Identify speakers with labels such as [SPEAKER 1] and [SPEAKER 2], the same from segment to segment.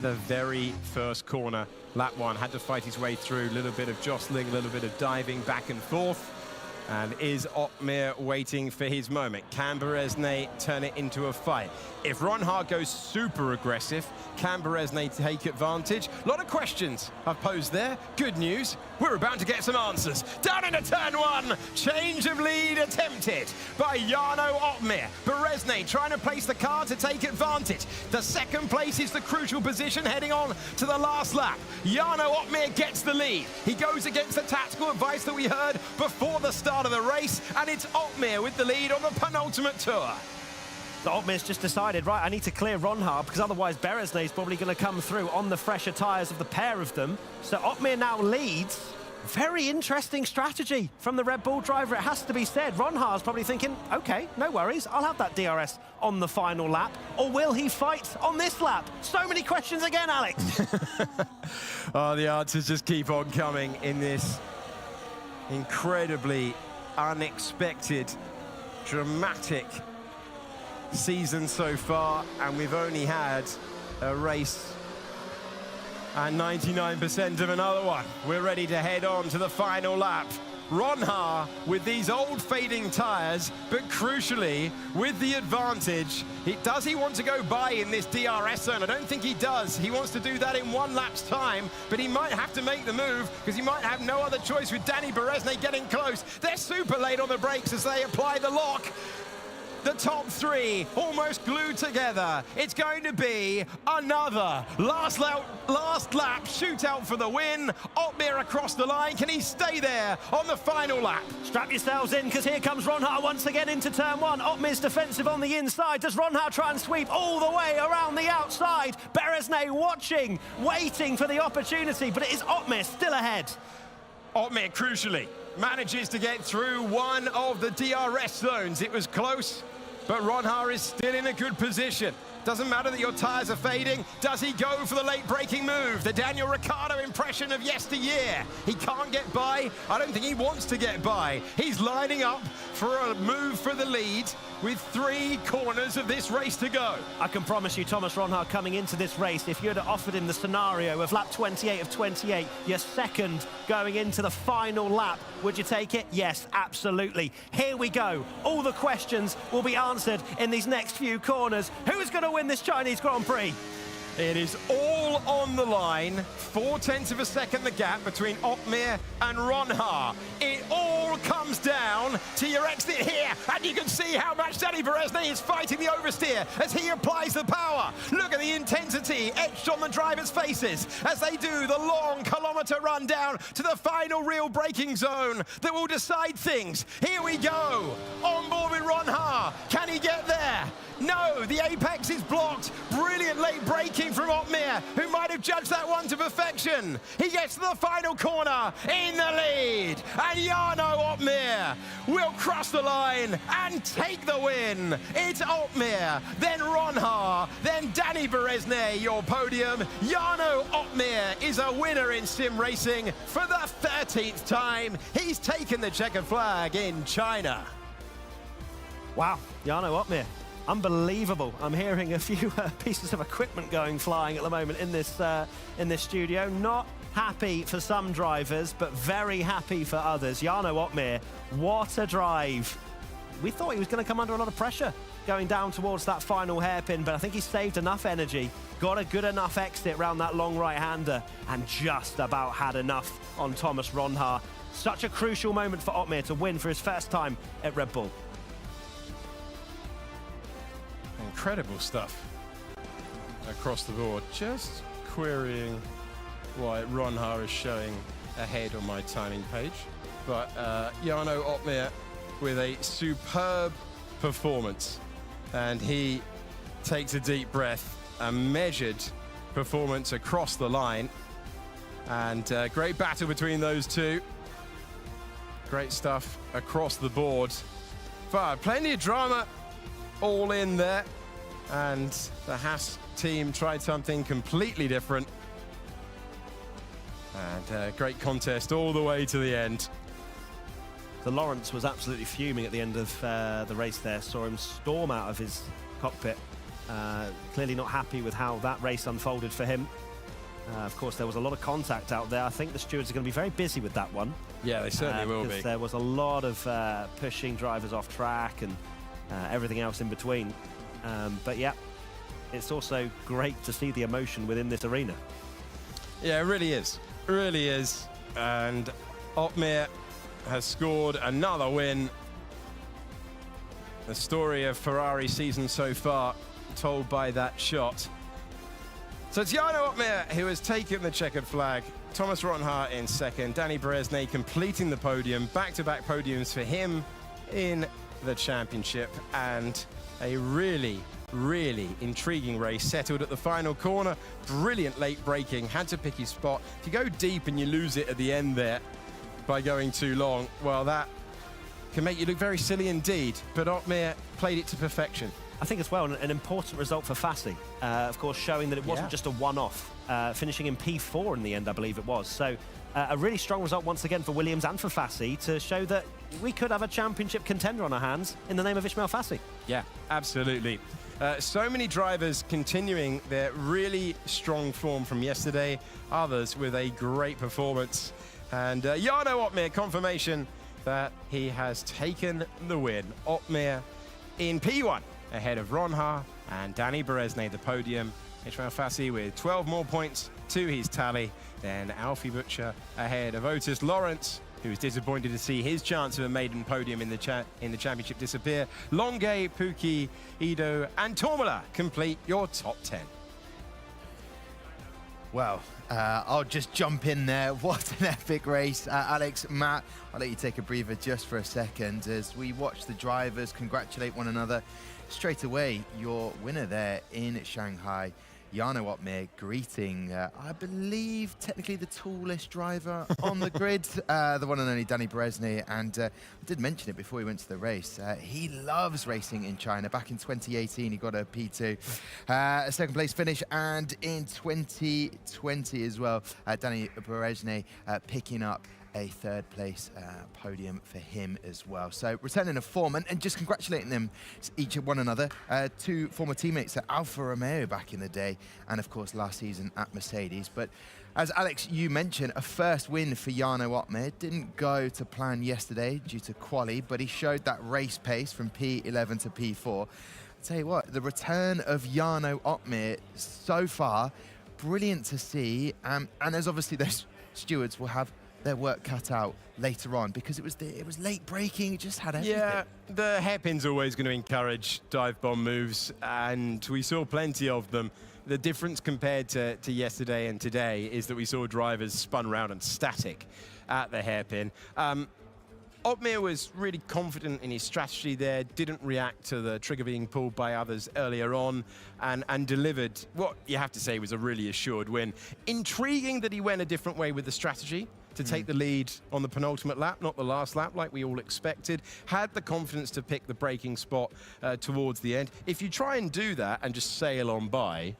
[SPEAKER 1] The very first corner, lap one, had to fight his way through, a little bit of jostling, a little bit of diving back and forth. And is Otmir waiting for his moment? Can Beresnay turn it into a fight? If Ronhaar goes super aggressive, can Beresnay take advantage? A lot of questions I've posed there. Good news, we're about to get some answers. Down into turn one, change of lead attempted by Jarno Otmir. Beresnay trying to place the car to take advantage. The second place is the crucial position heading on to the last lap. Jarno Otmir gets the lead. He goes against the tactical advice that we heard before the start of the race, and it's Otmir with the lead on the penultimate tour.
[SPEAKER 2] Otmir's just decided, right, I need to clear Ronhaar because otherwise Beresnay is probably going to come through on the fresher tyres of the pair of them. So Otmir now leads. Very interesting strategy from the Red Bull driver, it has to be said. Ronhaar's probably thinking, okay, no worries, I'll have that DRS on the final lap. Or will he fight on this lap? So many questions again, Alex.
[SPEAKER 1] Oh, the answers just keep on coming in this incredibly unexpected, dramatic season so far, and we've only had a race and 99% of another one. We're ready to head on to the final lap. Ronhaar with these old fading tyres, but crucially with the advantage. Does he want to go by in this DRS zone? I don't think he does. He wants to do that in one lap's time, but he might have to make the move because he might have no other choice with Danny Beresnay getting close. They're super late on the brakes as they apply the lock. The top three almost glued together. It's going to be another last lap shootout for the win. Otmir across the line. Can he stay there on the final lap?
[SPEAKER 2] Strap yourselves in, because here comes Ronhaar once again into turn one. Otmir's defensive on the inside. Does Ronhaar try and sweep all the way around the outside? Beresnay watching, waiting for the opportunity, but it is Otmir still ahead.
[SPEAKER 1] Otmir, crucially, manages to get through one of the DRS zones. It was close, but Ronhaar is still in a good position. Doesn't matter that your tyres are fading. Does he go for the late braking move? The Daniel Ricciardo impression of yesteryear. He can't get by. I don't think he wants to get by. He's lining up for a move for the lead with 3 corners of this race to go.
[SPEAKER 2] I can promise you, Thomas Ronhaar coming into this race, if you'd have offered him the scenario of lap 28 of 28, your second going into the final lap, would you take it? Yes, absolutely. Here we go. All the questions will be answered in these next few corners. Who's going to win this Chinese Grand Prix?
[SPEAKER 1] It is all on the line. 0.4 of a second the gap between Otmir and Ronhaar. It all comes down to your exit here, and you can see how much Danny Beresnay is fighting the oversteer as he applies the power. Look at the intensity etched on the drivers' faces as they do the long kilometre run down to the final real braking zone that will decide things. Here we go, on board with Ronhaar. Can he get there? No, the apex is blocked. Brilliant late braking from Otmir, who might have judged that one to perfection. He gets to the final corner in the lead, and Jarno Otmir will cross the line and take the win. It's Otmir, then Ronhaar, then Danny Beresnay, your podium. Jarno Otmir is a winner in sim racing for the 13th time. He's taken the checkered flag in China.
[SPEAKER 2] Wow, Jarno Otmir. Unbelievable. I'm hearing a few pieces of equipment going flying at the moment in this studio. Not happy for some drivers, but very happy for others. Jarno Otmir, what a drive. We thought he was going to come under a lot of pressure going down towards that final hairpin, but I think he saved enough energy, got a good enough exit round that long right-hander, and just about had enough on Thomas Ronhaar. Such a crucial moment for Otmir to win for his first time at Red Bull.
[SPEAKER 1] Incredible stuff across the board. Just querying why Ronhaar is showing ahead on my timing page. But Jarno Otmir with a superb performance. And he takes a deep breath, a measured performance across the line. And great battle between those two. Great stuff across the board. But plenty of drama all in there. And the Haas team tried something completely different. And great contest all the way to the end.
[SPEAKER 2] So Lawrence was absolutely fuming at the end of the race there. Saw him storm out of his cockpit Clearly not happy with how that race unfolded for him. Of course, there was a lot of contact out there. I think the stewards are going to be very busy with that one.
[SPEAKER 1] Yeah, they certainly will be.
[SPEAKER 2] There was a lot of pushing drivers off track and everything else in between. But yeah, it's also great to see the emotion within this arena.
[SPEAKER 1] Yeah, it really is. It really is. And Otmar has scored another win. The story of Ferrari season so far, told by that shot. So it's Jarno Otmar who has taken the checkered flag. Thomas Ronhaar in second. Danny Beresnay completing the podium. Back-to-back podiums for him in the championship. And a really intriguing race settled at the final corner. Brilliant late braking, had to pick his spot. If you go deep and you lose it at the end there by going too long, well, that can make you look very silly indeed. But Otmar played it to perfection.
[SPEAKER 2] I think as well, an important result for Fassi, of course, showing that it wasn't just a one-off, finishing in P4 in the end, I believe it was. So a really strong result once again for Williams and for Fassi to show that we could have a championship contender on our hands in the name of Ismail Fassi. Yeah,
[SPEAKER 1] absolutely. So many drivers continuing their really strong form from yesterday, others with a great performance. And Jarno Otmar, confirmation that he has taken the win. Otmar in P1 ahead of Ronhaar and Danny Beresnay, the podium. Ismail Fassi with 12 more points to his tally. Then Alfie Butcher ahead of Otis Lawrence, who's disappointed to see his chance of a maiden podium in the championship disappear. Longue, Pookie, Ido and Tormala complete your top 10.
[SPEAKER 3] Well, I'll just jump in there. What an epic race. Alex, Matt, I'll let you take a breather just for a second as we watch the drivers congratulate one another. Straight away, your winner there in Shanghai, Jarno Otmar, greeting, I believe, technically the tallest driver on the grid, the one and only Danny Beresnay. And I did mention it before we went to the race. He loves racing in China. Back in 2018, he got a P2, a second place finish. And in 2020 as well, Danny Beresnay picking up a third place podium for him as well. So returning to form and just congratulating them, each one another. Two former teammates at Alfa Romeo back in the day, and of course last season at Mercedes. But as Alex, you mentioned, a first win for Jarno Otmar. Didn't go to plan yesterday due to quali, but he showed that race pace from P11 to P4. I'll tell you what, the return of Jarno Otmar so far, brilliant to see. And as obviously those stewards will have their work cut out later on because it was late braking, it just had everything.
[SPEAKER 1] Yeah, the hairpin's always going to encourage dive bomb moves, and we saw plenty of them. The difference compared to yesterday and today is that we saw drivers spun around and static at the hairpin. Otmar was really confident in his strategy there, didn't react to the trigger being pulled by others earlier on, and delivered what you have to say was a really assured win. Intriguing that he went a different way with the strategy to take the lead on the penultimate lap, not the last lap like we all expected. Had the confidence to pick the braking spot towards the end. If you try and do that and just sail on by,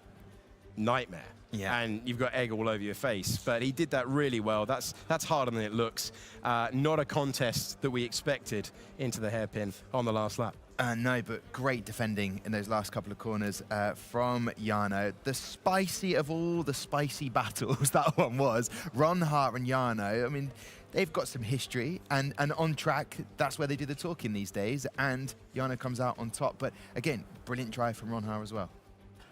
[SPEAKER 1] nightmare. Yeah. And you've got egg all over your face. But he did that really well. That's harder than it looks. Not a contest that we expected into the hairpin on the last lap.
[SPEAKER 3] No, but great defending in those last couple of corners from Jarno. The spicy of all the spicy battles that one was, Ronhaar and Jarno. I mean, they've got some history, and on track, that's where they do the talking these days, and Jarno comes out on top. But again, brilliant drive from Ronhaar as well.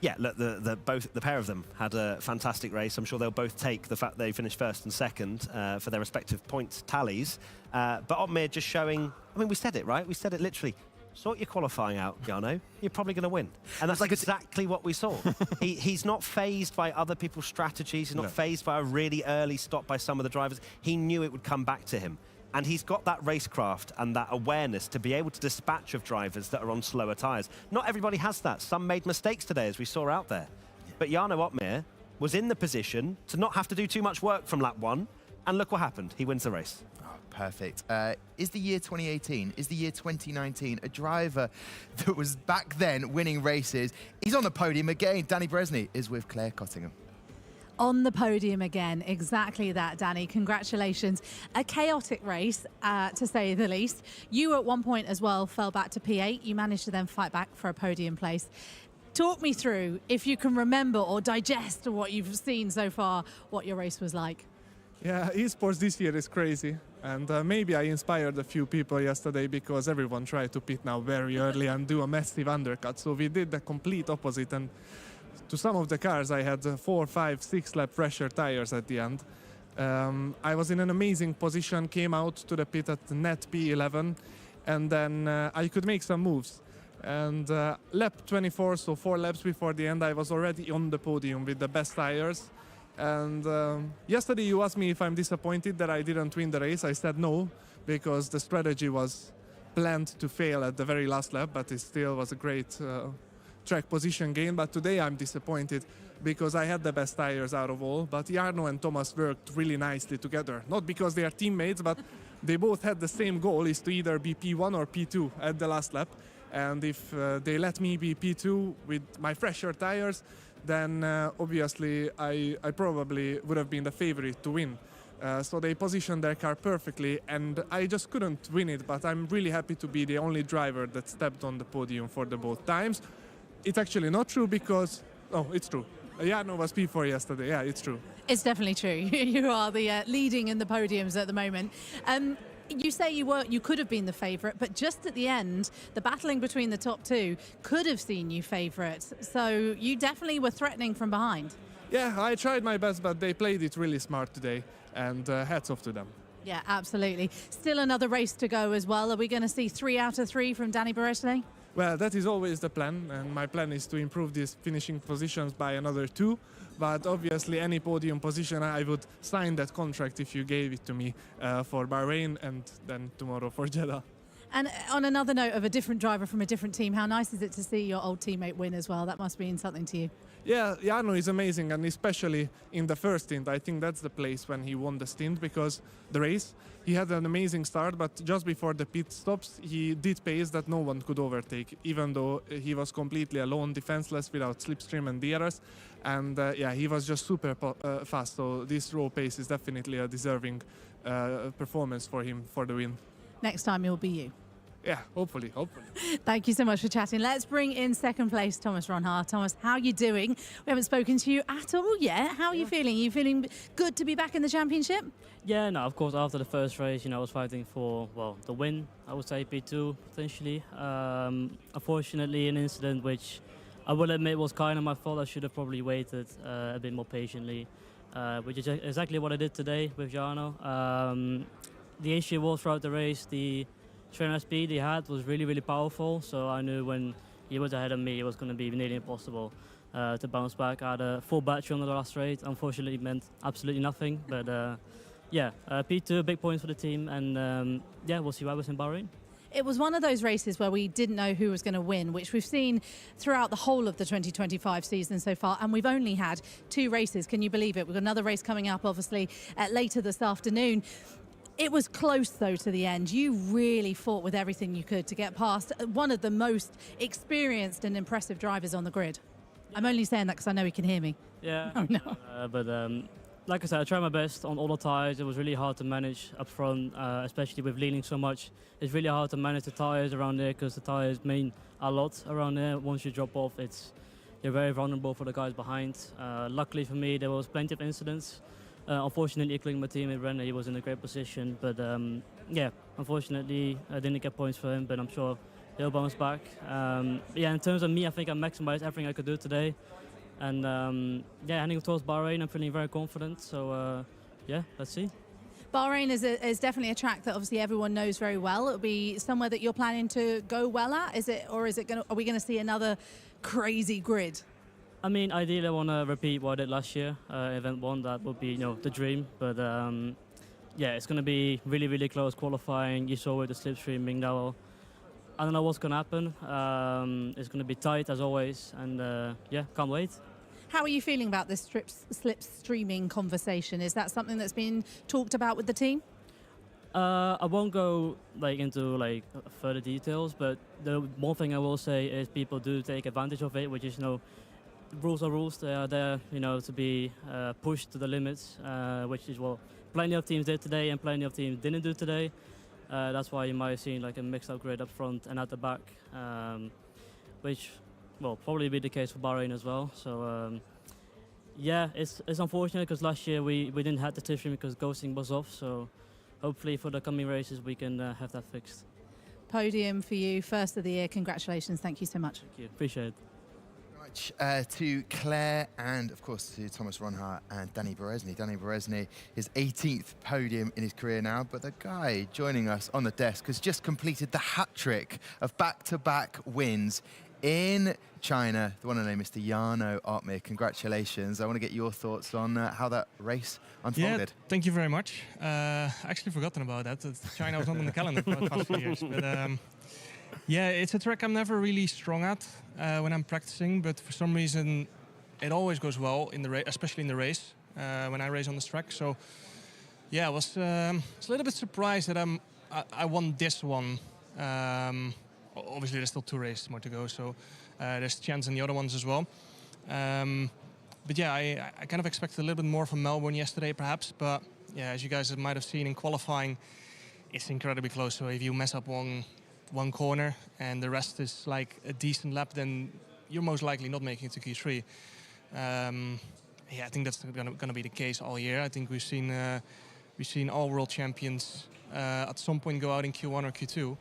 [SPEAKER 2] Yeah, look, the pair of them had a fantastic race. I'm sure they'll both take the fact they finished first and second for their respective points tallies. But Otmar just showing, I mean, we said it, right? We said it literally. Sort your qualifying out, Jarno. You're probably going to win. And that's exactly what we saw. He's not fazed by other people's strategies. He's not fazed by a really early stop by some of the drivers. He knew it would come back to him. And he's got that racecraft and that awareness to be able to dispatch of drivers that are on slower tyres. Not everybody has that. Some made mistakes today, as we saw out there. But Jarno Otmar was in the position to not have to do too much work from lap one. And look what happened. He wins the race.
[SPEAKER 3] Perfect. Is the year 2018, is the year 2019 a driver that was back then winning races? He's on the podium again. Danny Beresnay is with Claire Cottingham.
[SPEAKER 4] On the podium again, exactly that, Danny. Congratulations. A chaotic race, to say the least. You at one point as well fell back to P8. You managed to then fight back for a podium place. Talk me through, if you can remember or digest what you've seen so far, what your race was like.
[SPEAKER 5] Yeah, esports this year is crazy, and maybe I inspired a few people yesterday because everyone tried to pit now very early and do a massive undercut. So we did the complete opposite, and to some of the cars I had 4, 5, 6 lap fresher tires at the end. I was in an amazing position, came out to the pit at net P11, and then I could make some moves. And lap 24, so 4 laps before the end, I was already on the podium with the best tires. And yesterday you asked me if I'm disappointed that I didn't win the race. I said no, because the strategy was planned to fail at the very last lap, but it still was a great track position gain. But today I'm disappointed because I had the best tires out of all, but Jarno and Thomas worked really nicely together. Not because they are teammates, but they both had the same goal, is to either be P1 or P2 at the last lap. And if they let me be P2 with my fresher tires, then obviously I probably would have been the favorite to win. So they positioned their car perfectly, and I just couldn't win it, but I'm really happy to be the only driver that stepped on the podium for the both times. It's actually not true because, oh, it's true. Jarno was P4 yesterday, yeah, it's true.
[SPEAKER 4] It's definitely true. You are the leading in the podiums at the moment. You say you could have been the favourite, but just at the end, the battling between the top two could have seen you favourite. So you definitely were threatening from behind.
[SPEAKER 5] Yeah, I tried my best, but they played it really smart today, and hats off to them.
[SPEAKER 4] Yeah, absolutely. Still another race to go as well. Are we going to see 3 out of 3 from Danny Perez today?
[SPEAKER 5] Well, that is always the plan, and my plan is to improve these finishing positions by another 2. But obviously, any podium position, I would sign that contract if you gave it to me for Bahrain and then tomorrow for Jeddah.
[SPEAKER 4] And on another note of a different driver from a different team, how nice is it to see your old teammate win as well? That must mean something to you.
[SPEAKER 5] Yeah, Jarno is amazing, and especially in the first stint. I think that's the place when he won the stint, because the race, he had an amazing start, but just before the pit stops, he did pace that no one could overtake, even though he was completely alone, defenseless, without slipstream and DRS. And yeah, he was just super fast, so this raw pace is definitely a deserving performance for him for the win.
[SPEAKER 4] Next time it will be you.
[SPEAKER 5] Yeah, hopefully.
[SPEAKER 4] Thank you so much for chatting. Let's bring in second place Thomas Ronhaar. Thomas, how are you doing? We haven't spoken to you at all yet. How are you feeling? Are you feeling good to be back in the championship?
[SPEAKER 6] Yeah, no, of course, after the first race, I was fighting for, well, the win, I would say P2, potentially. Unfortunately, an incident which I will admit was kind of my fault. I should have probably waited a bit more patiently, which is exactly what I did today with Jarno. The issue was throughout the race, the trainer speed he had was really, really powerful. So I knew when he was ahead of me, it was going to be nearly impossible to bounce back. I had a full battery on the last straight. Unfortunately, it meant absolutely nothing. But yeah, P2, big points for the team. And yeah, we'll see what happens in Bahrain.
[SPEAKER 4] It was one of those races where we didn't know who was going to win, which we've seen throughout the whole of the 2025 season so far, and we've only had 2 races. Can you believe it? We've got another race coming up, obviously, later this afternoon. It was close, though, to the end. You really fought with everything you could to get past one of the most experienced and impressive drivers on the grid. I'm only saying that because I know he can hear me.
[SPEAKER 6] Yeah.
[SPEAKER 4] Oh, no.
[SPEAKER 6] But like I said, I tried my best on all the tyres. It was really hard to manage up front, especially with leaning so much. It's really hard to manage the tyres around there because the tyres mean a lot around there. Once you drop off, you're very vulnerable for the guys behind. Luckily for me, there was plenty of incidents. Unfortunately, including my teammate Renner, he was in a great position. But yeah, unfortunately, I didn't get points for him, but I'm sure he'll bounce back. Yeah, in terms of me, I think I maximized everything I could do today. And yeah, heading towards Bahrain, I'm feeling very confident. So yeah, let's see.
[SPEAKER 4] Bahrain is definitely a track that obviously everyone knows very well. It'll be somewhere that you're planning to go well at. Are we going to see another crazy grid?
[SPEAKER 6] I mean, ideally, I want to repeat what I did last year, event 1. That would be, the dream. But yeah, it's going to be really, really close qualifying. You saw with the slipstreaming now. I don't know what's going to happen. It's going to be tight as always, and yeah, can't wait.
[SPEAKER 4] How are you feeling about this slipstreaming conversation? Is that something that's been talked about with the team?
[SPEAKER 6] I won't go into further details, but the one thing I will say is people do take advantage of it, which is rules are rules. They are there, to be pushed to the limits, which is what plenty of teams did today and plenty of teams didn't do today. That's why you might have seen a mixed up grid up front and at the back, which well, probably be the case for Bahrain as well. So yeah, it's unfortunate because last year we didn't have the tip because ghosting was off. So hopefully for the coming races we can have that fixed.
[SPEAKER 4] Podium for you, first of the year. Congratulations. Thank you so much.
[SPEAKER 6] Thank you. Appreciate it.
[SPEAKER 3] Much to Claire and, of course, to Thomas Ronhaar and Danny Berezny. Danny Berezny, his 18th podium in his career now, but the guy joining us on the desk has just completed the hat-trick of back-to-back wins in China, the one and only Mr. Jarno Opmeer. Congratulations. I want to get your thoughts on how that race unfolded.
[SPEAKER 7] Yeah, thank you very much. I actually forgotten about that. China was not on the calendar for the past few years. But yeah, it's a track I'm never really strong at when I'm practicing, but for some reason it always goes well in the race, especially in the race when I race on this track. So yeah, I was a little bit surprised that I won this one. Obviously, there's still 2 races more to go, so there's a chance in the other ones as well. But yeah, I kind of expected a little bit more from Melbourne yesterday, perhaps. But yeah, as you guys might have seen in qualifying, it's incredibly close. So if you mess up one corner and the rest is like a decent lap, then you're most likely not making it to Q3. Yeah, I think that's going to be the case all year. I think we've seen all world champions at some point go out in Q1 or Q2.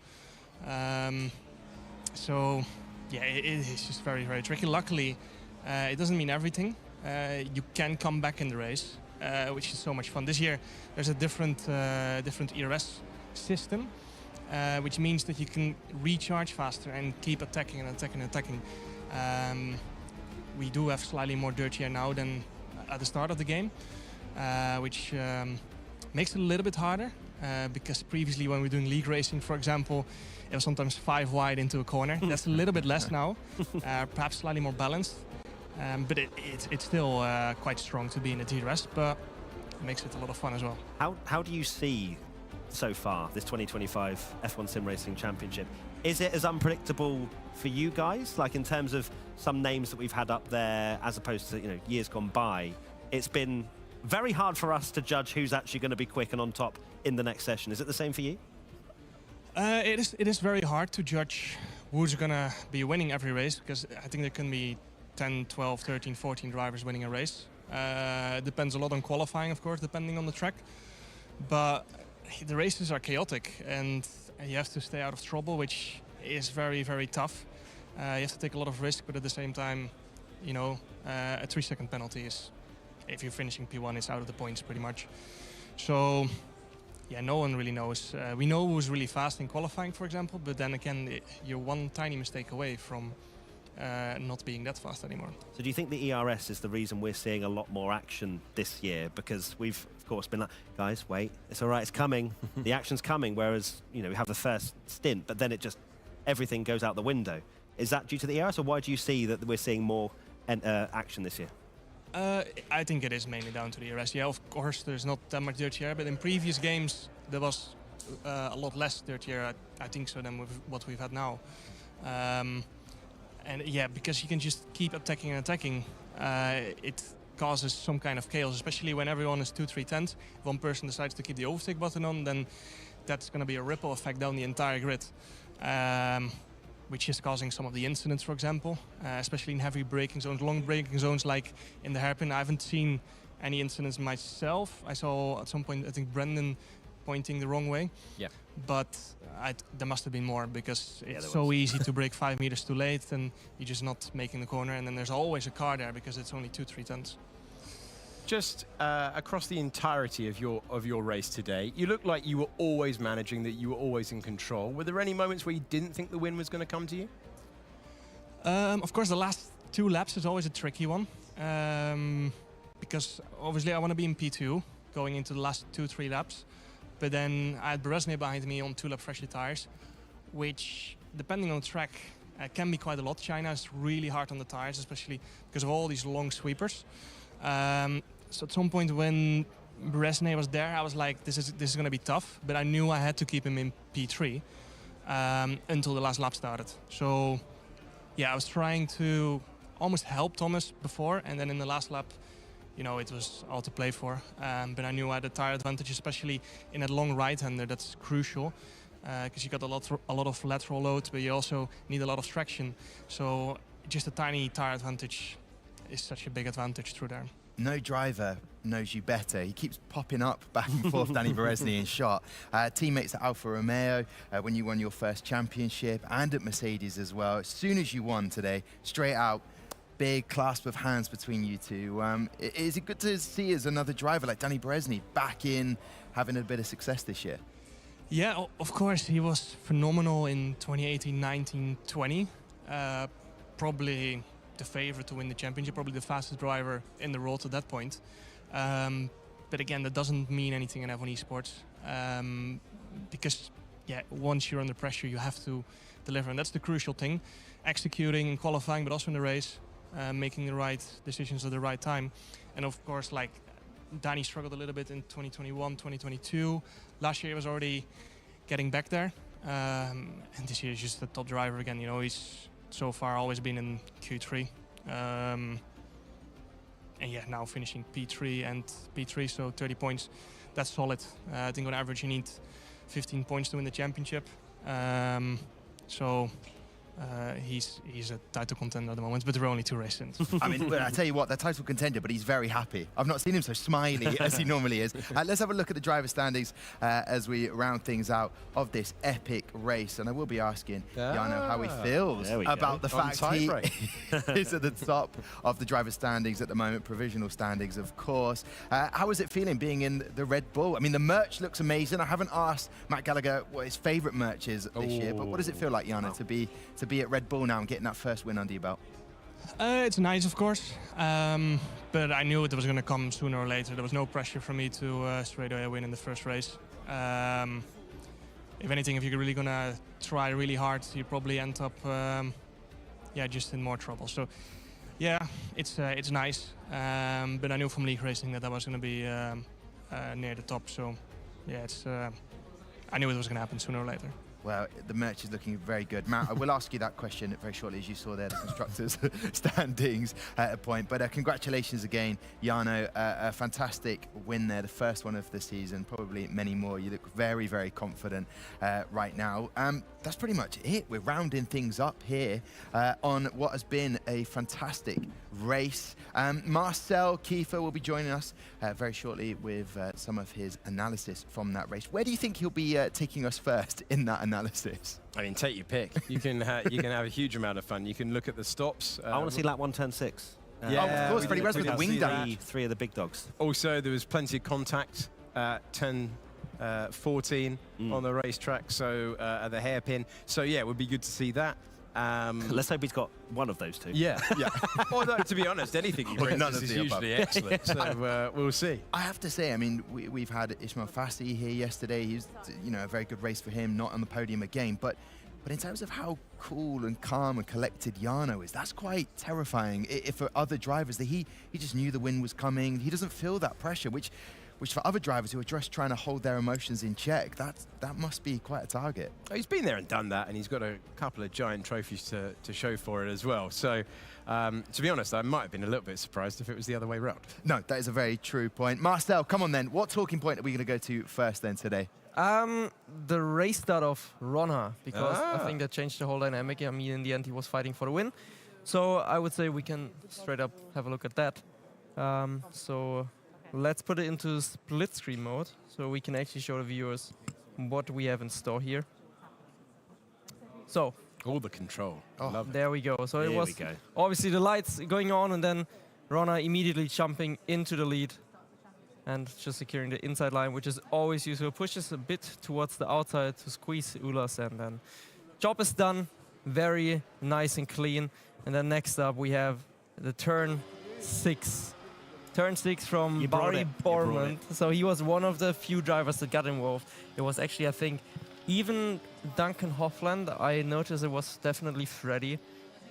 [SPEAKER 7] So yeah, it is just very, very tricky. Luckily, it doesn't mean everything. You can come back in the race, which is so much fun. This year, there's a different ERS system, which means that you can recharge faster and keep attacking and attacking and attacking. We do have slightly more dirt here now than at the start of the game, which makes it a little bit harder. Because previously when we were doing league racing, for example, it was sometimes 5 wide into a corner. That's a little bit less now, perhaps slightly more balanced. But it's still quite strong to be in the DRS, but it makes it a lot of fun as well.
[SPEAKER 2] How do you see so far this 2025 F1 Sim Racing Championship? Is it as unpredictable for you guys, like in terms of some names that we've had up there as opposed to years gone by? It's been very hard for us to judge who's actually going to be quick and on top in the next session. Is it the same for you?
[SPEAKER 7] It is very hard to judge who's going to be winning every race, because I think there can be 10, 12, 13, 14 drivers winning a race. It depends a lot on qualifying, of course, depending on the track. But the races are chaotic and you have to stay out of trouble, which is very, very tough. You have to take a lot of risk, but at the same time, a 3-second penalty is, if you're finishing P1, it's out of the points pretty much. So yeah, no one really knows. We know who's really fast in qualifying, for example, but then again, you're one tiny mistake away from not being that fast anymore. So
[SPEAKER 2] do you think the ERS is the reason we're seeing a lot more action this year? Because we've, of course, been like, guys, wait, it's all right, it's coming. The action's coming, whereas, we have the first stint, but then everything goes out the window. Is that due to the ERS, or why do you see that we're seeing more action this year?
[SPEAKER 7] I think it is mainly down to the ERS. Yeah, of course, there's not that much dirt here, but in previous games, there was a lot less dirt here, I think so, than with what we've had now. And yeah, because you can just keep attacking and attacking, it causes some kind of chaos, especially when everyone is 2-3 tenths. If one person decides to keep the overtake button on, then that's going to be a ripple effect down the entire grid, which is causing some of the incidents, for example, especially in heavy braking zones, long braking zones like in the hairpin. I haven't seen any incidents myself. I saw at some point, I think, Brendan pointing the wrong way. Yeah. But there must have been more, because it's so easy to brake 5 meters too late and you're just not making the corner, and then there's always a car there because it's only 2-3 tenths.
[SPEAKER 1] Just across the entirety of your race today, you look like you were always managing, that you were always in control. Were there any moments where you didn't think the win was going to come to you?
[SPEAKER 7] Of course, the last 2 laps is always a tricky one, because obviously I want to be in P2 going into the last 2-3 laps. But then I had Berezny behind me on 2-lap freshly tires, which, depending on the track, can be quite a lot. China is really hard on the tires, especially because of all these long sweepers. So at some point when Berezny was there, I was like, this is going to be tough. But I knew I had to keep him in P3 until the last lap started. So yeah, I was trying to almost help Thomas before, and then in the last lap, it was all to play for. But I knew I had a tire advantage, especially in that long right-hander. That's crucial, because you got a lot of lateral load, but you also need a lot of traction. So just a tiny tire advantage is such a big advantage through there.
[SPEAKER 3] No driver knows you better. He keeps popping up back and forth, Danny Berezny in shot. Teammates at Alfa Romeo, when you won your first championship, and at Mercedes as well. As soon as you won today, straight out, big clasp of hands between you two. Is it good to see as another driver like Danny Berezny back in, having a bit of success this year?
[SPEAKER 7] Yeah, of course, he was phenomenal in 2018, 19, 20. Probably the favorite to win the championship, probably the fastest driver in the world at that point. But again, that doesn't mean anything in F1 esports, because yeah, once you're under pressure, you have to deliver, and that's the crucial thing: executing in qualifying, but also in the race, making the right decisions at the right time. And of course, like Danny struggled a little bit in 2021, 2022. Last year he was already getting back there, and this year he's just the top driver again. You know, he's so far always been in Q3, and yeah, now finishing P3 and P3, so 30 points, that's solid. I think on average you need 15 points to win the championship. So he's a title contender at the moment, but there are only 2 races.
[SPEAKER 3] I mean, I tell you what, they're title contender, but he's very happy. I've not seen him so smiley as he normally is. Let's have a look at the driver standings as we round things out of this epic race. And I will be asking Jarno how he feels about the fact he is at the top of the driver standings at the moment, provisional standings, of course. How is it feeling being in the Red Bull? I mean, the merch looks amazing. I haven't asked Matt Gallagher what his favourite merch is this year, but what does it feel like, Jarno, to be at Red Bull now and getting that first win under your belt?
[SPEAKER 7] It's nice, of course, but I knew it was going to come sooner or later. There was no pressure for me to straight away win in the first race. If anything, if you're really going to try really hard, you probably end up just in more trouble. So yeah, it's nice, but I knew from league racing that I was going to be near the top. So yeah, I knew it was going to happen sooner or later.
[SPEAKER 3] Well, the merch is looking very good. Matt, I will ask you that question very shortly, as you saw there, the constructors' standings at a point. But congratulations again, Jarno. A fantastic win there, the first one of the season, probably many more. You look very, very confident right now. That's pretty much it. We're rounding things up here on what has been a fantastic race. Marcel Kiefer will be joining us very shortly with some of his analysis from that race. Where do you think he'll be taking us first in that analysis?
[SPEAKER 1] I mean, take your pick. You can have a huge amount of fun. You can look at the stops.
[SPEAKER 2] I want to see lap 1, turn 6.
[SPEAKER 3] Yeah, of course, Freddie Rez with the wing down.
[SPEAKER 2] 3 of the big dogs.
[SPEAKER 1] Also, there was plenty of contact at 10, 14 on the racetrack, so at the hairpin. So yeah, it would be good to see that.
[SPEAKER 2] Let's hope he's got one of those 2.
[SPEAKER 1] Yeah, yeah. Although, to be honest, anything he brings is usually excellent. So we'll see.
[SPEAKER 3] I have to say, I mean, we've had Ismail Fassi here yesterday. He's, a very good race for him, not on the podium again. But in terms of how cool and calm and collected Jarno is, that's quite terrifying. If for other drivers, that he just knew the win was coming. He doesn't feel that pressure, which for other drivers who are just trying to hold their emotions in check, that must be quite a target.
[SPEAKER 1] He's been there and done that, and he's got a couple of giant trophies to show for it as well. So, to be honest, I might have been a little bit surprised if it was the other way around.
[SPEAKER 3] No, that is a very true point. Marcel, come on then. What talking point are we going to go to first then today?
[SPEAKER 8] The race start of Ronha, because I think that changed the whole dynamic. I mean, in the end, he was fighting for the win. So I would say we can straight up have a look at that. So let's put it into split screen mode, so we can actually show the viewers what we have in store here. So
[SPEAKER 1] all the control. Love
[SPEAKER 8] there we go. So
[SPEAKER 2] there
[SPEAKER 8] it was obviously the lights going on, and then Ronha immediately jumping into the lead and just securing the inside line, which is always useful. Pushes a bit towards the outside to squeeze Ulas, and then job is done. Very nice and clean. And then next up we have the turn 6. Turn 6 from Barry Borman. So he was one of the few drivers that got involved. It was actually, I think, even Duncan Hofland. I noticed it was definitely Freddy,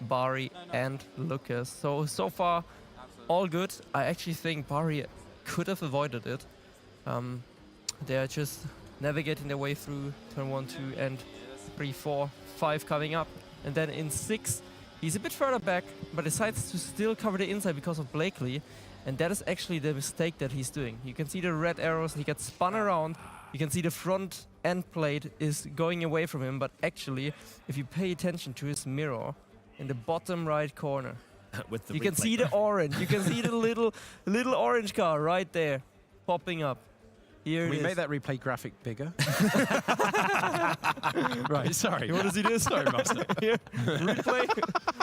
[SPEAKER 8] Barry, and Lucas. So far, all good. I actually think Barry could have avoided it. They're just navigating their way through turn 1, 2, and 3, 4, 5 coming up. And then in 6, he's a bit further back, but decides to still cover the inside because of Blakely. And that is actually the mistake that he's doing. You can see the red arrows, he gets spun around. You can see the front end plate is going away from him, but actually, if you pay attention to his mirror, in the bottom right corner.
[SPEAKER 2] With the
[SPEAKER 8] You can
[SPEAKER 2] replay.
[SPEAKER 8] see the orange. You can see the little orange car right there, popping up. Here
[SPEAKER 1] We
[SPEAKER 8] it
[SPEAKER 1] made
[SPEAKER 8] is.
[SPEAKER 1] that replay graphic bigger. Right, sorry.
[SPEAKER 8] What does he do?
[SPEAKER 1] Sorry, Master.
[SPEAKER 8] Here, replay.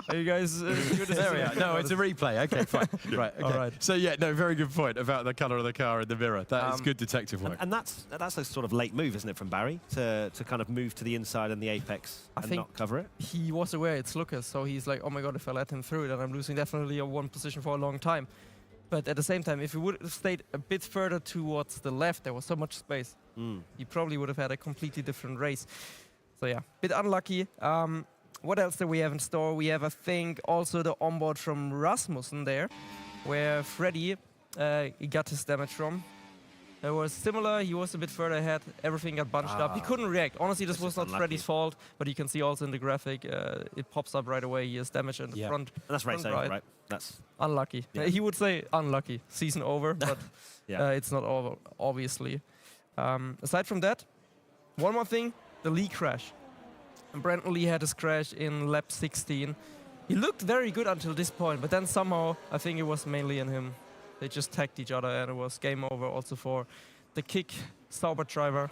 [SPEAKER 8] Are you guys?
[SPEAKER 1] There we are. No, it's a replay. Okay, fine. Right. Okay.
[SPEAKER 8] All right.
[SPEAKER 1] So yeah, no, very good point about the colour of the car in the mirror. That is good detective work.
[SPEAKER 2] And that's a sort of late move, isn't it, from Barry to kind of move to the inside and the apex
[SPEAKER 8] I
[SPEAKER 2] and
[SPEAKER 8] think-
[SPEAKER 2] not cover it?
[SPEAKER 8] He was aware it's Lucas, so he's like, oh my god, if I let him through, then I'm losing definitely a one position for a long time. But at the same time, if he would have stayed a bit further towards the left, there was so much space. He probably would have had a completely different race. So yeah, bit unlucky. What else do we have in store? We have, I think, also the onboard from Rasmussen there, where Freddy he got his damage from. It was similar, he was a bit further ahead, everything got bunched up. He couldn't react. Honestly, this
[SPEAKER 2] That's
[SPEAKER 8] was
[SPEAKER 2] just
[SPEAKER 8] not
[SPEAKER 2] unlucky.
[SPEAKER 8] Freddy's fault, but you can see also in the graphic, it pops up right away. He has damage in the
[SPEAKER 1] Yeah.
[SPEAKER 8] front.
[SPEAKER 2] And that's race
[SPEAKER 8] Front
[SPEAKER 2] over,
[SPEAKER 8] right.
[SPEAKER 2] right? That's
[SPEAKER 8] Unlucky.
[SPEAKER 2] Yeah.
[SPEAKER 8] He would say unlucky. Season over, but
[SPEAKER 2] Yeah.
[SPEAKER 8] it's not over, obviously. Aside from that, one more thing, the Lee crash. And Brandon Lee had his crash in lap 16. He looked very good until this point, but then somehow, I think it was mainly in him. They just tagged each other and it was game over also for the kick Sauber driver.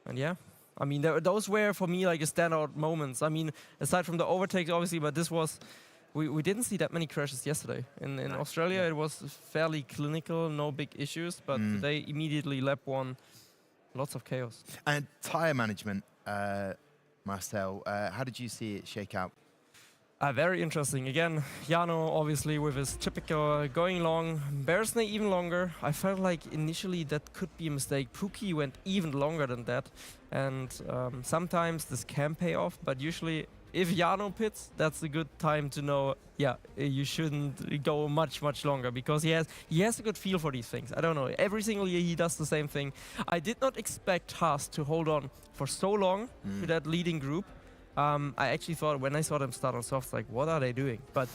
[SPEAKER 8] And yeah, I mean, those were for me like a standout moments. I mean, aside from the overtakes, obviously, but this was, we didn't see that many crashes yesterday. In Australia, it was fairly clinical, no big issues, but they immediately lap one, lots of chaos.
[SPEAKER 3] And tyre management, Marcel, how did you see it shake out?
[SPEAKER 8] Very interesting. Again, Jano obviously with his typical going long, Bersney even longer. I felt like initially that could be a mistake. Pookie went even longer than that. And sometimes this can pay off, but usually if Jano pits, that's a good time to know, yeah, you shouldn't go much, much longer because he has a good feel for these things. I don't know. Every single year he does the same thing. I did not expect Haas to hold on for so long to that leading group. I actually thought when I saw them start on softs, like, what are they doing? But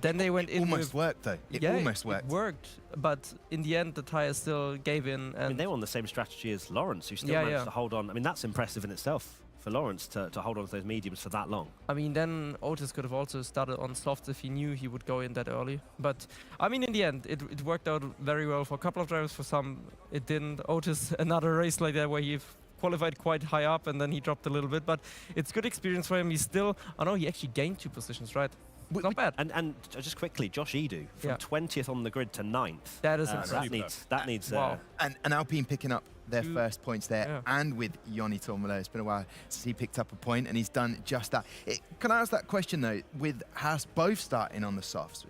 [SPEAKER 8] then they went in.
[SPEAKER 3] Almost
[SPEAKER 8] with,
[SPEAKER 3] worked though. It
[SPEAKER 8] yeah,
[SPEAKER 3] almost worked.
[SPEAKER 8] It worked, but in the end, the tires still gave in. And
[SPEAKER 2] I mean, they were on the same strategy as Lawrence, who still
[SPEAKER 8] Yeah,
[SPEAKER 2] managed
[SPEAKER 8] yeah.
[SPEAKER 2] to hold on. I mean, that's impressive in itself for Lawrence to hold on to those mediums for that long.
[SPEAKER 8] I mean, then Otis could have also started on softs if he knew he would go in that early. But I mean, in the end, it worked out very well for a couple of drivers. For some, it didn't. Otis, another race like that where he qualified quite high up and then he dropped a little bit. But it's good experience for him. He's still, I know he actually gained 2 positions, right? Not bad.
[SPEAKER 2] And just quickly, Josh Edu from
[SPEAKER 8] Yeah.
[SPEAKER 2] 20th on the grid to 9th.
[SPEAKER 8] That is
[SPEAKER 2] that
[SPEAKER 8] impressive.
[SPEAKER 2] needs.
[SPEAKER 8] Wow.
[SPEAKER 3] And Alpine picking up their
[SPEAKER 8] Two-
[SPEAKER 3] first points there,
[SPEAKER 8] yeah.
[SPEAKER 3] and with Joni Tormolo, it's been a while since he picked up a point, and he's done just that. Can I ask that question though? With Haas both starting on the softs,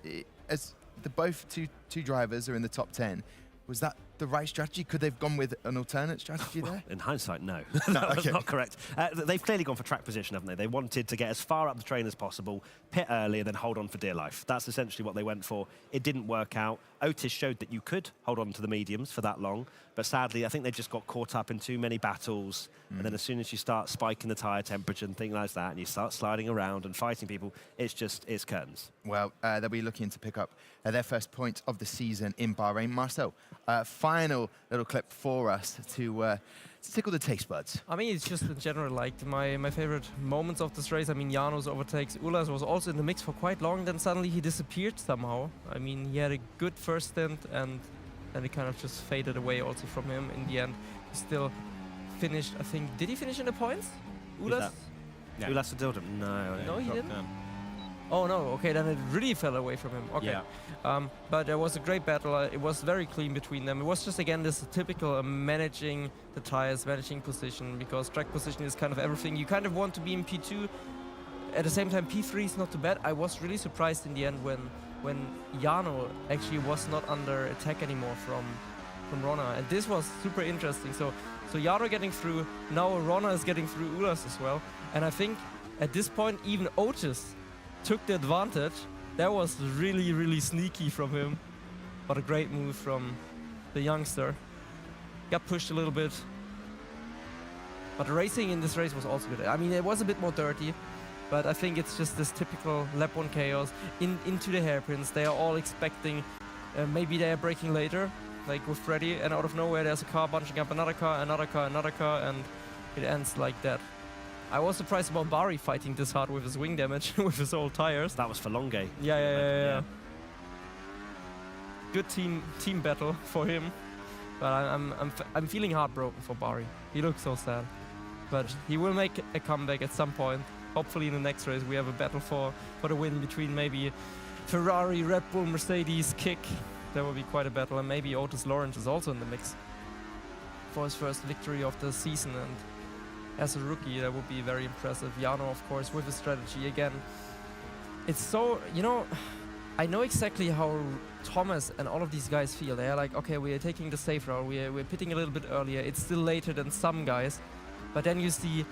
[SPEAKER 3] as the both two drivers are in the top 10, was that the right strategy? Could they've gone with an alternate strategy there?
[SPEAKER 2] In hindsight, no.
[SPEAKER 3] No,
[SPEAKER 2] That was
[SPEAKER 3] okay.
[SPEAKER 2] not correct. They've clearly gone for track position, haven't they? They wanted to get as far up the train as possible, pit early, and then hold on for dear life. That's essentially what they went for. It didn't work out. Otis showed that you could hold on to the mediums for that long, but sadly, I think they just got caught up in too many battles. And then as soon as you start spiking the tyre temperature and things like that, and you start sliding around and fighting people, it's curtains.
[SPEAKER 3] Well, they'll be looking to pick up their first point of the season in Bahrain. Marcel, final little clip for us to tickle the taste buds.
[SPEAKER 8] I mean, it's just in general like my favorite moments of this race. I mean, Janos overtakes. Ulas was also in the mix for quite long. Then suddenly he disappeared somehow. I mean, he had a good first stint and then it kind of just faded away also from him. In the end, he still finished, I think, did he finish in the points? Ulas?
[SPEAKER 2] that?
[SPEAKER 1] Yeah.
[SPEAKER 2] Ulas Adilda? No.
[SPEAKER 8] No, he
[SPEAKER 1] Dropped
[SPEAKER 8] didn't.
[SPEAKER 1] down.
[SPEAKER 8] Oh no, okay, then it really fell away from him. Okay.
[SPEAKER 1] Yeah.
[SPEAKER 8] But there was a great battle. It was very clean between them. It was just, again, this typical managing the tires, managing position, because track position is kind of everything. You kind of want to be in P2. At the same time, P3 is not too bad. I was really surprised in the end when Jano actually was not under attack anymore from Rona. And this was super interesting. So Jano getting through. Now Rona is getting through Ulas as well. And I think at this point, even Otis took the advantage. That was really, really sneaky from him. But a great move from the youngster. Got pushed a little bit. But the racing in this race was also good. I mean, it was a bit more dirty. But I think it's just this typical lap 1 chaos into the hairpins. They are all expecting maybe they are braking later, like with Freddy. And out of nowhere, there's a car bunching up another car, and it ends like that. I was surprised about Bari fighting this hard with his wing damage, with his old tires.
[SPEAKER 2] That was for Longue.
[SPEAKER 8] Yeah. Good team battle for him, but I'm feeling heartbroken for Bari. He looks so sad, but he will make a comeback at some point. Hopefully in the next race we have a battle for the win between maybe Ferrari, Red Bull, Mercedes, Kick. There will be quite a battle, and maybe Otis Lawrence is also in the mix for his first victory of the season. And as a rookie, that would be very impressive. Jarno, of course, with his strategy again. It's so, I know exactly how Thomas and all of these guys feel. They are like, okay, we are taking the safe route. We're pitting a little bit earlier. It's still later than some guys. But then you see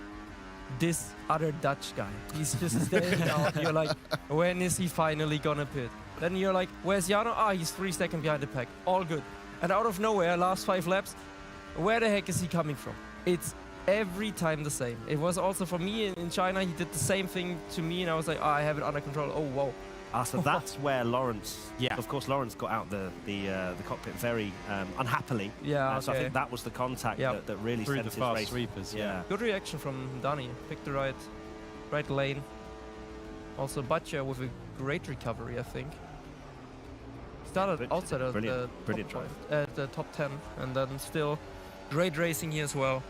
[SPEAKER 8] this other Dutch guy. He's just staying out. You're like, when is he finally gonna pit? Then you're like, where's Jarno? He's 3 seconds behind the pack. All good. And out of nowhere, last 5 laps, where the heck is he coming from? It's every time the same. It was also for me in China. He did the same thing to me, and I was like, I have it under control. Oh, whoa.
[SPEAKER 2] So that's where Lawrence, of course, Lawrence got out the cockpit very unhappily.
[SPEAKER 8] Yeah,
[SPEAKER 2] So I think that was the contact that really
[SPEAKER 9] through
[SPEAKER 2] sent
[SPEAKER 9] the
[SPEAKER 2] his
[SPEAKER 9] fast
[SPEAKER 2] race.
[SPEAKER 9] sweepers.
[SPEAKER 2] Yeah.
[SPEAKER 8] Good reaction from Dani. Picked the right lane. Also Batya with a great recovery, I think. Started outside of the top 10, and then still great racing here as well.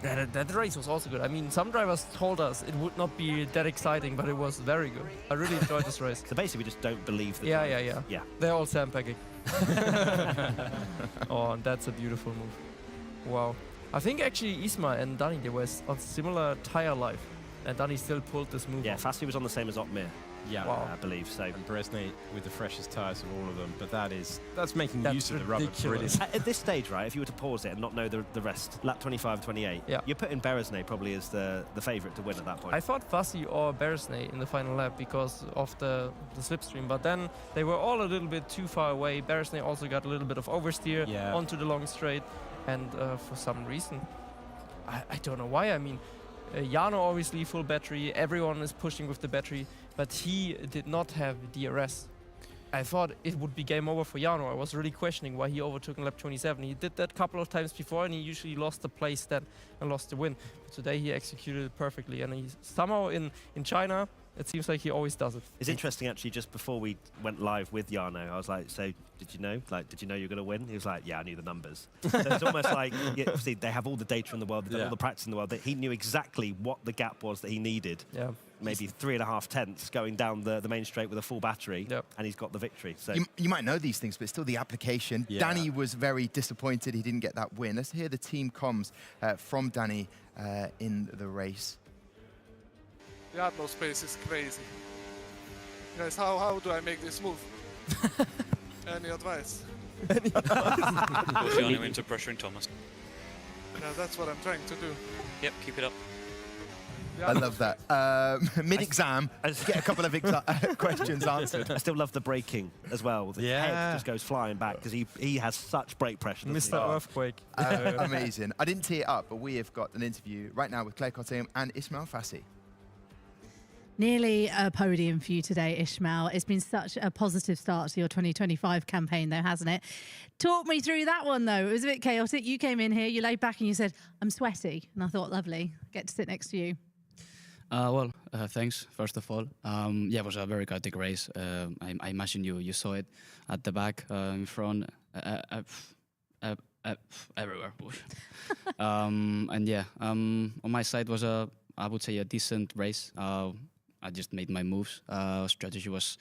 [SPEAKER 8] That race was also good. I mean, some drivers told us it would not be that exciting, but it was very good. I really enjoyed this race.
[SPEAKER 2] So basically, we just don't believe the
[SPEAKER 8] Yeah. They're all sandbagging. Oh, and that's a beautiful move. Wow. I think actually Isma and Dani, they were on similar tire life, and Dani still pulled this move.
[SPEAKER 2] Yeah,
[SPEAKER 8] off.
[SPEAKER 2] Fassi was on the same as Otmir.
[SPEAKER 9] Yeah,
[SPEAKER 8] Wow.
[SPEAKER 2] I believe so.
[SPEAKER 9] and Bresnay with the freshest tyres of all of them, but that's making
[SPEAKER 8] That's
[SPEAKER 9] use of the rubber
[SPEAKER 8] ridiculous.
[SPEAKER 9] brilliant.
[SPEAKER 2] At this stage, right, if you were to pause it and not know the rest, lap 25, 28, you're putting Beresnay probably as the favourite to win at that point.
[SPEAKER 8] I thought Fassi or Beresnay in the final lap because of the slipstream, but then they were all a little bit too far away. Beresnay also got a little bit of oversteer onto the long straight, and for some reason, I don't know why. I mean, Jarno obviously full battery, everyone is pushing with the battery, but he did not have DRS. I thought it would be game over for Jarno. I was really questioning why he overtook in lap 27. He did that a couple of times before, and he usually lost the place then and lost the win. But today he executed it perfectly, and he's somehow in China, it seems like he always does it.
[SPEAKER 2] It's interesting, actually, just before we went live with Jarno, I was like, so did you know? Did you know you were going to win? He was like, yeah, I knew the numbers. So it's almost like, see, they have all the data in the world, they've done all the practice in the world, that he knew exactly what the gap was that he needed.
[SPEAKER 8] Yeah.
[SPEAKER 2] Maybe 3.5 tenths going down the main straight with a full battery, and he's got the victory. So
[SPEAKER 3] you might know these things, but still the application. Dani was very disappointed he didn't get that win. Let's hear the team comms from Dani in the race.
[SPEAKER 5] The Jarno's pace is crazy. Guys, how do I make this move? Any advice?
[SPEAKER 10] Push Jarno into pressuring Thomas.
[SPEAKER 5] Yeah, that's what I'm trying to do.
[SPEAKER 10] Yep, keep it up.
[SPEAKER 3] I love that. Mid-exam, get a couple of questions answered.
[SPEAKER 2] I still love the braking as well. The head just goes flying back because he has such brake pressure.
[SPEAKER 8] Mr. Earthquake.
[SPEAKER 3] Amazing. I didn't tee it up, but we have got an interview right now with Claire Cottingham and Ismail Fassi.
[SPEAKER 4] Nearly a podium for you today, Ishmael. It's been such a positive start to your 2025 campaign, though, hasn't it? Talk me through that one, though. It was a bit chaotic. You came in here, you laid back and you said, I'm sweaty. And I thought, lovely, get to sit next to you.
[SPEAKER 11] Thanks, first of all. It was a very chaotic race. I imagine you saw it at the back, in front, everywhere. On my side was I would say a decent race. I just made my moves. Strategy was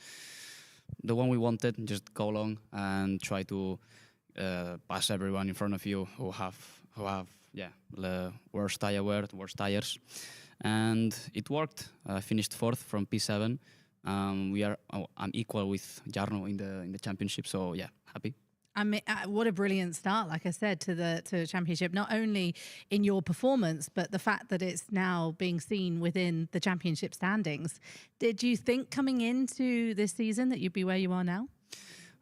[SPEAKER 11] the one we wanted. Just go along and try to pass everyone in front of you who have the worst tire wear, worst tires, and it worked. I finished 4th from P7. I'm equal with Jarno in the championship, so yeah, happy.
[SPEAKER 4] I mean, what a brilliant start, like I said, to the championship, not only in your performance, but the fact that it's now being seen within the championship standings. Did you think coming into this season that you'd be where you are now?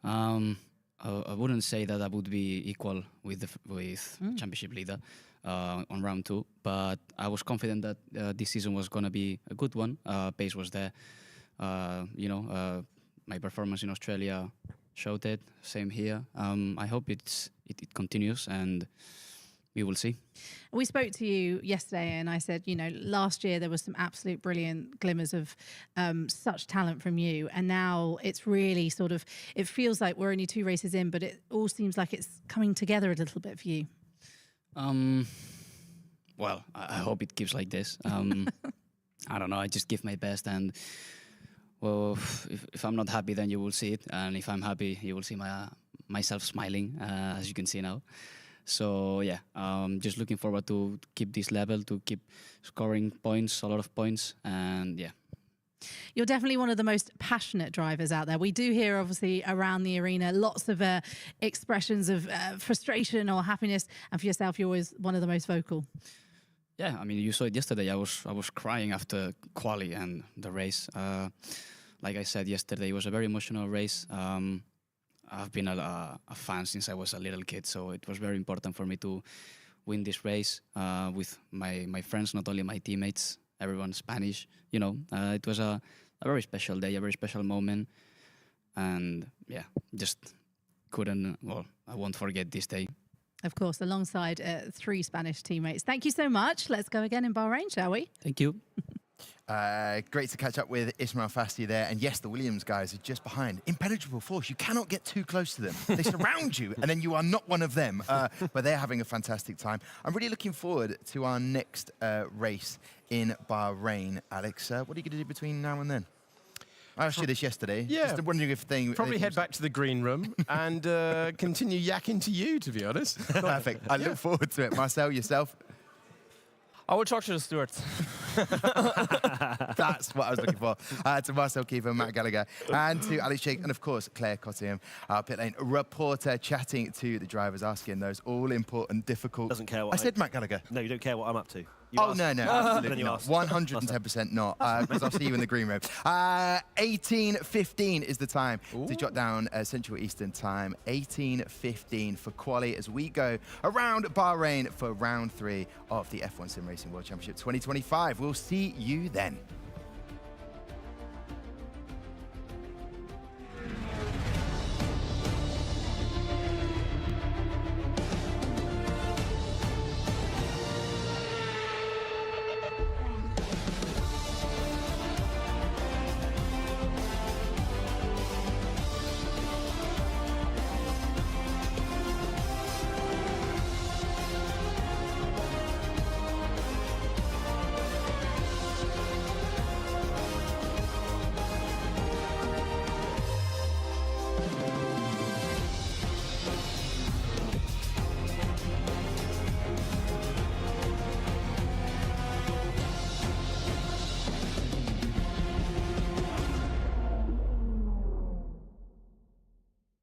[SPEAKER 11] I wouldn't say that I would be equal with championship leader on round 2, but I was confident that this season was going to be a good one. Pace was there. My performance in Australia showed it. Same here. I hope it continues, and we will see.
[SPEAKER 4] We spoke to you yesterday and I said, you know, last year there was some absolute brilliant glimmers of such talent from you. And now it's really sort of, it feels like we're only 2 races in, but it all seems like it's coming together a little bit for you.
[SPEAKER 11] Well, I hope it keeps like this. I don't know, I just give my best, and well, if I'm not happy, then you will see it. And if I'm happy, you will see myself smiling, as you can see now. So yeah, just looking forward to keep this level, to keep scoring points, a lot of points, and yeah.
[SPEAKER 4] You're definitely one of the most passionate drivers out there. We do hear, obviously, around the arena, lots of expressions of frustration or happiness. And for yourself, you're always one of the most vocal.
[SPEAKER 11] Yeah, I mean, you saw it yesterday. I was crying after quali and the race. Like I said yesterday, it was a very emotional race. I've been a fan since I was a little kid, so it was very important for me to win this race with my friends, not only my teammates, everyone Spanish. You know, it was a very special day, a very special moment. And yeah, just I won't forget this day.
[SPEAKER 4] Of course, alongside 3 Spanish teammates. Thank you so much. Let's go again in Bahrain, shall we?
[SPEAKER 11] Thank you.
[SPEAKER 3] Great to catch up with Ismail Fasti there. And yes, the Williams guys are just behind. Impenetrable force. You cannot get too close to them. They surround you, and then you are not one of them. But they're having a fantastic time. I'm really looking forward to our next race in Bahrain. Alex, what are you going to do between now and then? I asked you this yesterday.
[SPEAKER 1] Yeah.
[SPEAKER 3] Just wondering if
[SPEAKER 1] Probably head back to the green room and continue yakking to you, to be honest.
[SPEAKER 3] Perfect. I look forward to it. Marcel, yourself?
[SPEAKER 8] I will talk to the stewards.
[SPEAKER 3] That's what I was looking for. To Marcel Kiefer, Matt Gallagher, and to Alex Jake, and of course, Claire Cottingham, our pit lane reporter, chatting to the drivers, asking those all-important, difficult...
[SPEAKER 2] Doesn't care what
[SPEAKER 3] I said Matt Gallagher.
[SPEAKER 2] No, you don't care what I'm up to.
[SPEAKER 3] No, absolutely
[SPEAKER 2] you
[SPEAKER 3] not.
[SPEAKER 2] asked.
[SPEAKER 3] 110% not, because I'll see you in the green room. 18:15 is the time to jot down Central Eastern Time. 18:15 for quali as we go around Bahrain for round 3 of the F1 Sim Racing World Championship 2025. We'll see you then.